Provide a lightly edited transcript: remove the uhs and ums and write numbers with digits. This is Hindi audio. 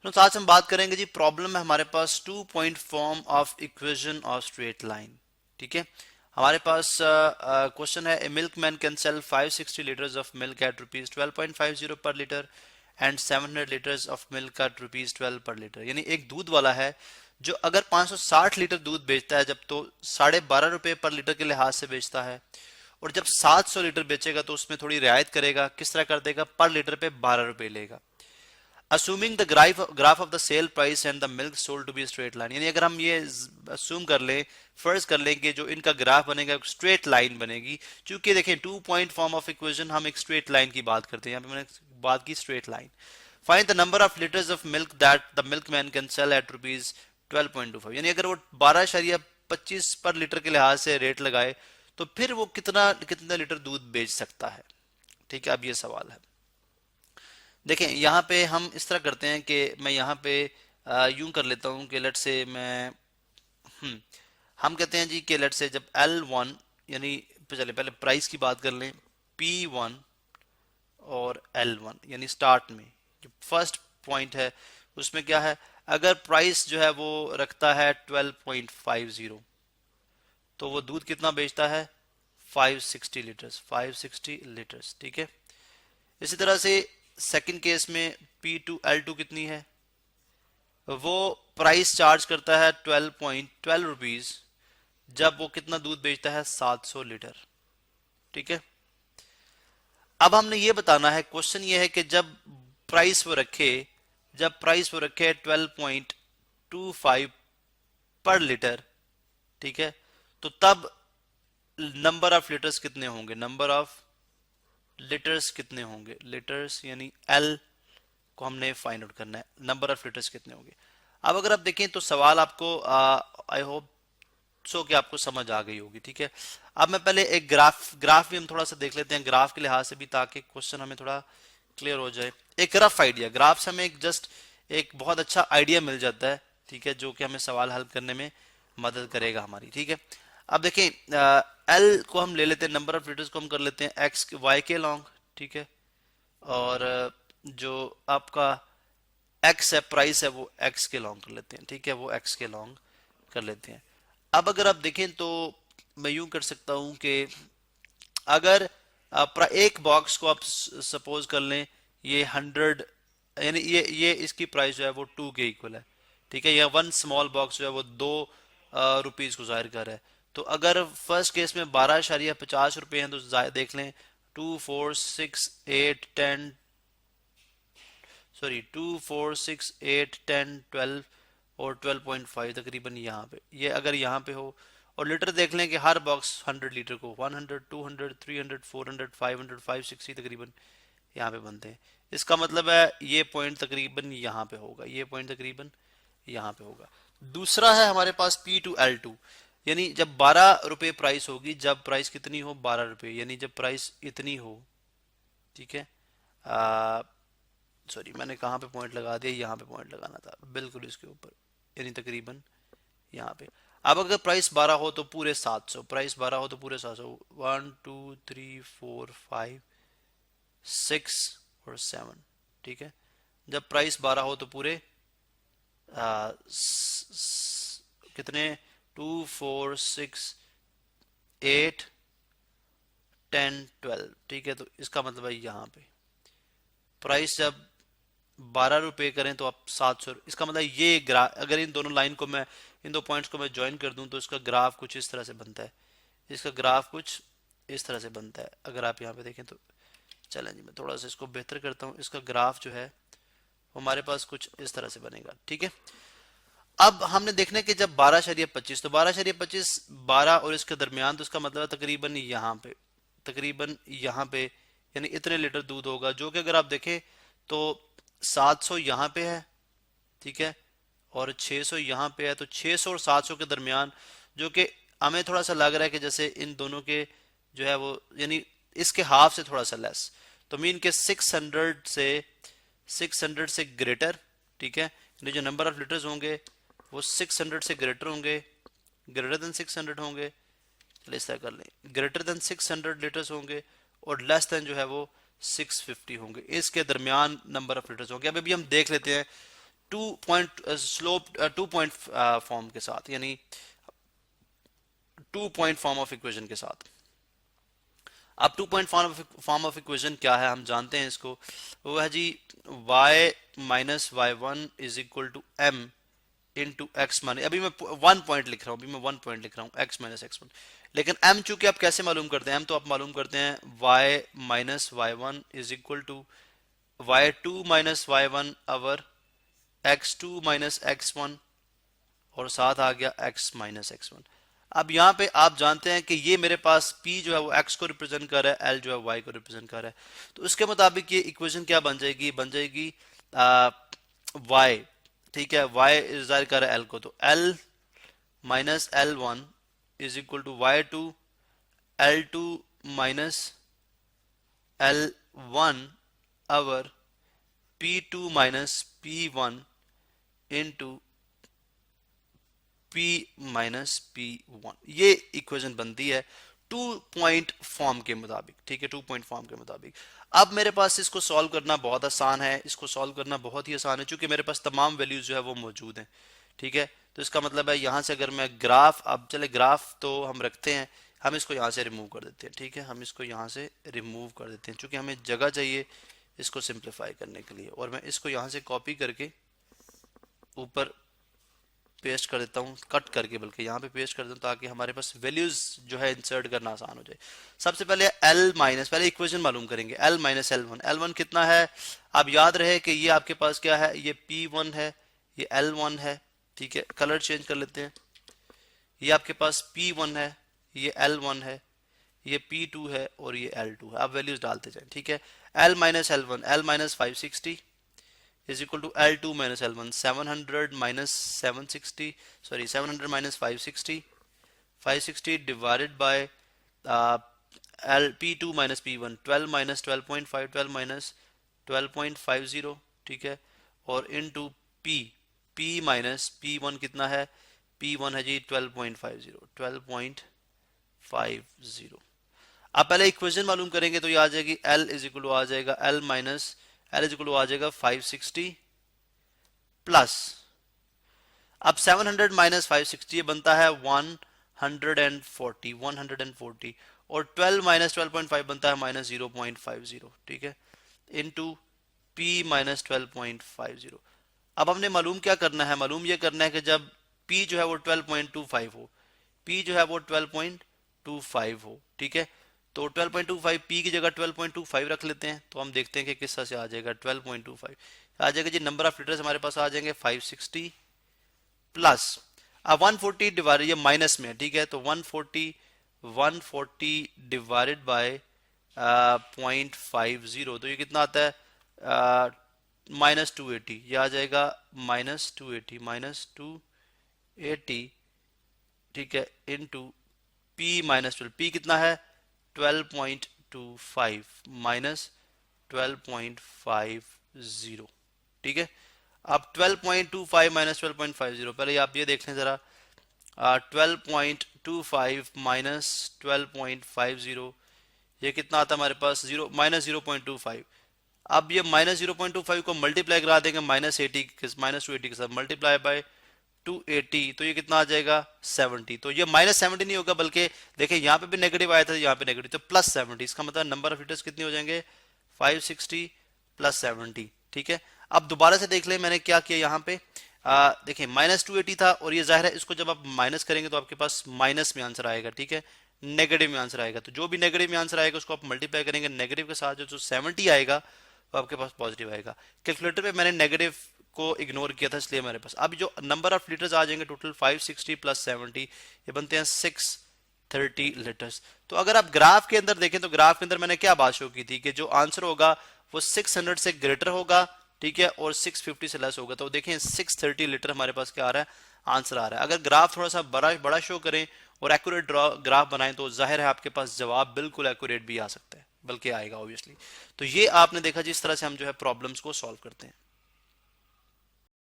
तो आज हम बात करेंगे जी, प्रॉब्लम है हमारे पास 2 point form of equation of straight line. ठीक है, हमारे पास क्वेश्चन है, a milk man can sell 560 litres of milk at rupees 12.50 per litre and 700 litres of milk at rupees 12 per litre. यानी एक दूध वाला है जो अगर 560 लीटर दूध बेचता है, जब तो 12.5 रुपए पर लीटर के लिहाज से बेचता है, और जब 700 लीटर बेचेगा तो उसमें थोड़ी रियायत करेगा। किस तरह कर देगा? पर लीटर पे 12 रुपए लेगा। assuming the graph of the sale price and the milk sold to be straight line, यानी अगर हम ये assume कर लें, फर्ज कर लें कि जो इनका ग्राफ बनेगा स्ट्रेट लाइन बनेगी। क्योंकि देखें 2 पॉइंट फॉर्म ऑफ इक्वेशन, हम एक स्ट्रेट लाइन की बात करते हैं। यहाँ पे मैंने बात की straight line. Find the number of litres of milk that the milkman can sell at rupees 12.25, यानी अगर वो 12.25 पर लीटर के लिहाज से रेट लगाए तो फिर वो कितना लीटर दूध बेच सकता है। ठीक है, अब ये सवाल है। देखें यहाँ पे हम इस तरह करते हैं कि मैं यहाँ पे यूं कर लेता हूँ कि लेट से मैं हम कहते हैं जी कि लेट से जब L1, यानी चले पहले प्राइस की बात कर लें, P1 और L1, यानी स्टार्ट में जो फर्स्ट पॉइंट है उसमें क्या है, अगर प्राइस जो है वो रखता है 12.50, तो वो दूध कितना बेचता है? 560 लीटर्स। ठीक है, इसी तरह से सेकंड केस में P2L2 कितनी है? वो प्राइस चार्ज करता है 12.12 रुपीज, जब वो कितना दूध बेचता है? 700 लीटर। ठीक है, अब हमने ये बताना है, क्वेश्चन ये है कि जब प्राइस वो रखे 12.25 पर लीटर, ठीक है, तो तब नंबर ऑफ लीटर्स कितने होंगे? नंबर ऑफ लीटर्स कितने होंगे? लीटर्स यानी L को हमने फाइंड आउट करना है, नंबर ऑफ लीटर्स कितने होंगे। अब अगर आप देखें तो सवाल आपको आई होप सो कि आपको समझ आ गई होगी। ठीक है, अब मैं पहले एक ग्राफ भी हम थोड़ा सा देख लेते हैं ग्राफ के लिहाज से भी, ताकि क्वेश्चन हमें थोड़ा क्लियर हो जाए। एक रफ आइडिया, ग्राफ से हमें एक बहुत अच्छा आइडिया मिल जाता है। ठीक है, जो कि हमें सवाल हल करने में मदद करेगा हमारी। ठीक है, अब देखें एल को हम ले लेते हैं, नंबर ऑफ लीटर्स को हम कर लेते हैं एक्स वाई के लॉन्ग। ठीक है, और जो आपका एक्स है, प्राइस है, वो एक्स के लॉन्ग कर लेते हैं। ठीक है, वो एक्स के लॉन्ग कर लेते हैं। अब अगर आप देखें तो मैं यूं कर सकता हूं कि अगर एक बॉक्स को आप सपोज कर लें ये 100, यानी ये इसकी प्राइस जो है वो 2 के इक्वल है। ठीक है, या वन स्मॉल बॉक्स जो है वो 2 रुपीज को जाहिर कर रहा है। तो अगर फर्स्ट केस में 12.50 रुपए हैं, तो देख लें 2 4 6 8 10 सॉरी 2 4 6 8 10 12 और 12.5 तकरीबन यहाँ पे, ये अगर यहाँ पे हो। और लीटर देख लें कि हर बॉक्स 100 लीटर को 100 200 300 400 500 560 तकरीबन यहाँ पे बनते हैं। इसका मतलब है ये पॉइंट तकरीबन यहाँ पे होगा, ये पॉइंट तकरीबन यहाँ पे होगा। दूसरा है हमारे पास P2L2, यानी जब 12 रुपए प्राइस होगी, जब प्राइस कितनी हो? 12 रुपए, यानी जब प्राइस इतनी हो। ठीक है, सॉरी मैंने कहाँ पे पॉइंट लगा दिया, यहाँ पे पॉइंट लगाना था, बिल्कुल इसके ऊपर, यानी तकरीबन यहाँ पे। अब अगर प्राइस 12 हो तो पूरे 700, प्राइस 12 हो तो पूरे 700, 1 2 3 4 5 6 और 7। ठीक है, जब प्राइस 12 हो तो पूरे कितने? 2 4 6 8 10 12। ठीक है, तो इसका मतलब है यहाँ पे प्राइस जब 12 रुपए करें तो आप 700, इसका मतलब ये ग्राफ, अगर इन दोनों लाइन को मैं, इन दो पॉइंट्स को मैं ज्वाइन कर दूं तो इसका ग्राफ कुछ इस तरह से बनता है। इसका ग्राफ कुछ इस तरह से बनता है, अगर आप यहाँ पे देखें तो। चलें जी, मैं थोड़ा सा इसको बेहतर करता हूँ। इसका ग्राफ जो है हमारे पास कुछ इस तरह से बनेगा। ठीक है, अब हमने देखना है कि जब 12.25, तो 12.25 12 और इसके दरमियान, तो इसका मतलब तकरीबन यहाँ पे यानी इतने लीटर दूध होगा, जो कि अगर आप देखें तो 700 यहाँ पे है। ठीक है, और 600 यहाँ पे है, तो 600 और 700 के दरमियान, जो कि हमें थोड़ा सा लग रहा है कि जैसे इन दोनों के जो है वो, यानी इसके हाफ से थोड़ा सा लेस, तो मीन के 600 से ग्रेटर। ठीक है, यानी जो नंबर ऑफ लीटर्स होंगे वो 600 से ग्रेटर होंगे, ग्रेटर देन 600 होंगे। चलिए इस तरह कर लें, ग्रेटर देन 600 लीटर्स होंगे, और लेस देन जो है वो 650 होंगे। इसके दरमियान नंबर ऑफ लीटर्स होंगे। अब अभी हम देख लेते हैं टू पॉइंट फॉर्म के साथ, यानी 2 पॉइंट फॉर्म ऑफ इक्वेशन के साथ। अब 2 पॉइंट फॉर्म ऑफ इक्वेशन क्या है, हम जानते हैं इसको, वो है जी y minus y1 is equal to m into x minus, अभी मैं 1 पॉइंट लिख रहा हूँ, x माइनस x1, लेकिन m चूंकि आप कैसे मालूम करते हैं, m तो आप मालूम करते हैं y minus y1 is equal to y2 minus y1 over x2 minus x1, और साथ आ गया x माइनस x1। अब यहाँ पे आप जानते हैं कि ये मेरे पास p जो है वो x को रिप्रेजेंट कर रहा है, l जो है y को रिप्रेजेंट कर रहा है, तो उसके मुताबिक ये इक्वेशन क्या बन जाएगी, y, ठीक है, y जाहिर कर रहा है l को, तो l minus l1 is equal to y2 l2 minus l1 over p2 minus p1 into p minus p1। ये इक्वेशन बनती है 2 पॉइंट फॉर्म के मुताबिक, ठीक है, 2 पॉइंट फॉर्म के मुताबिक। अब मेरे पास इसको सॉल्व करना बहुत आसान है, इसको सॉल्व करना बहुत ही आसान है, क्योंकि मेरे पास तमाम वैल्यूज जो है वो मौजूद हैं, ठीक है। तो इसका मतलब है यहाँ से अगर मैं ग्राफ, अब चले ग्राफ तो हम रखते हैं, हम इसको यहाँ से रिमूव कर देते हैं, ठीक है, हम इसको यहाँ से रिमूव कर देते हैं, क्योंकि हमें जगह चाहिए इसको सिंप्लीफाई करने के लिए, और मैं इसको यहाँ से कॉपी करके ऊपर पेस्ट कर देता हूँ, कट करके, बल्कि यहाँ पे पेस्ट कर देता हूँ, ताकि हमारे पास वैल्यूज जो है इंसर्ट करना आसान हो जाए। सबसे पहले L माइनस, पहले इक्वेशन मालूम करेंगे, L माइनस L1 कितना है, आप याद रहे कि ये आपके पास क्या है, ये P1 है, ये L1 है, ठीक है, कलर चेंज कर लेते हैं, ये आपके पास P1 है, ये L1 है, ये P2 है, और ये L2 है। आप वैल्यूज डालते जाए, ठीक है। L minus L1, L minus 560 is equal to L2 minus L1, 700 minus 760, sorry 700 minus 560, 560 divided by P2 minus P1, 12 minus 12.5, 12 minus 12.50, ठीक है, और into P minus P1 कितना है, P1 है जी 12.50, 12.50। अब पहले इक्वेशन मालूम करेंगे तो ये आ जाएगी L इज इक्वल टू आ जाएगा L minus L is equal to आ जाएगा 560 प्लस, अब 700 माइनस 560 ये बनता है 140, और 12 माइनस 12.5 बनता है माइनस 0.50, ठीक है, इनटू P माइनस 12.50। अब हमने मालूम क्या करना है, मालूम ये करना है कि जब P जो है वो 12.25 हो, P जो है वो 12.25 हो, ठीक है, तो 12.25 P की जगह 12.25 रख लेते हैं, तो हम देखते हैं कि किस तरह से आ जाएगा, 12.25 आ जाएगा जी, नंबर ऑफ लीटर्स हमारे पास आ जाएंगे 560 प्लस, अब 140 डिवाइड, ये माइनस में है, ठीक है, तो 140 डिवाइडेड बाय 0.50, तो ये कितना आता है, माइनस 280, ये आ जाएगा माइनस 280, ठीक है, इनटू P माइनस 12, P कितना है 12.25 माइनस 12.50, ठीक है। अब 12.25 माइनस 12.50, पहले आप ये देख लें जरा, 12.25 माइनस 12.50 ये कितना आता है हमारे पास, माइनस 0.25। अब ये माइनस 0.25 को मल्टीप्लाई करा देंगे माइनस 280 के साथ, मल्टीप्लाई बाय 280, तो ये कितना आ जाएगा 70, तो ये माइनस 70 नहीं होगा, बल्कि देखिए यहाँ पे भी नेगेटिव आया था, यहाँ पे नेगेटिव, तो प्लस 70, इसका मतलब नंबर ऑफ लीटर्स कितने हो जाएंगे 560 प्लस 70, ठीक है। अब दोबारा से देख लें मैंने क्या किया यहाँ पे, देखिए माइनस 280 था, और ये जाहिर है इसको जब आप माइनस करेंगे तो आपके पास माइनस में आंसर आएगा, ठीक है, नेगेटिव में आंसर आएगा, तो जो भी नेगेटिव में आंसर आएगा उसको आप मल्टीप्लाई करेंगे नेगेटिव के साथ, जो 70 आएगा वो आपके पास पॉजिटिव आएगा। कैलकुलेटर पे मैंने नेगेटिव को इग्नोर किया था, इसलिए मेरे पास अब जो नंबर ऑफ लीटर्स आ जाएंगे टोटल 560 प्लस 70, ये बनते हैं 630 लीटर्स। तो अगर आप ग्राफ के अंदर देखें तो ग्राफ के अंदर मैंने क्या बात शो की थी कि जो आंसर होगा वो 600 से ग्रेटर होगा, ठीक है, और 650 से लेस होगा, तो देखें 630 लीटर हमारे पास क्या आ रहा है, आंसर आ रहा है। अगर ग्राफ थोड़ा सा बड़ा शो करें और एक्यूरेट ग्राफ बनाएं तो जाहिर है आपके पास जवाब बिल्कुल एक्यूरेट भी आ सकता है, बल्कि आएगा ऑब्वियसली। तो ये आपने देखा जिस तरह से हम जो है प्रॉब्लम्स को सॉल्व करते हैं।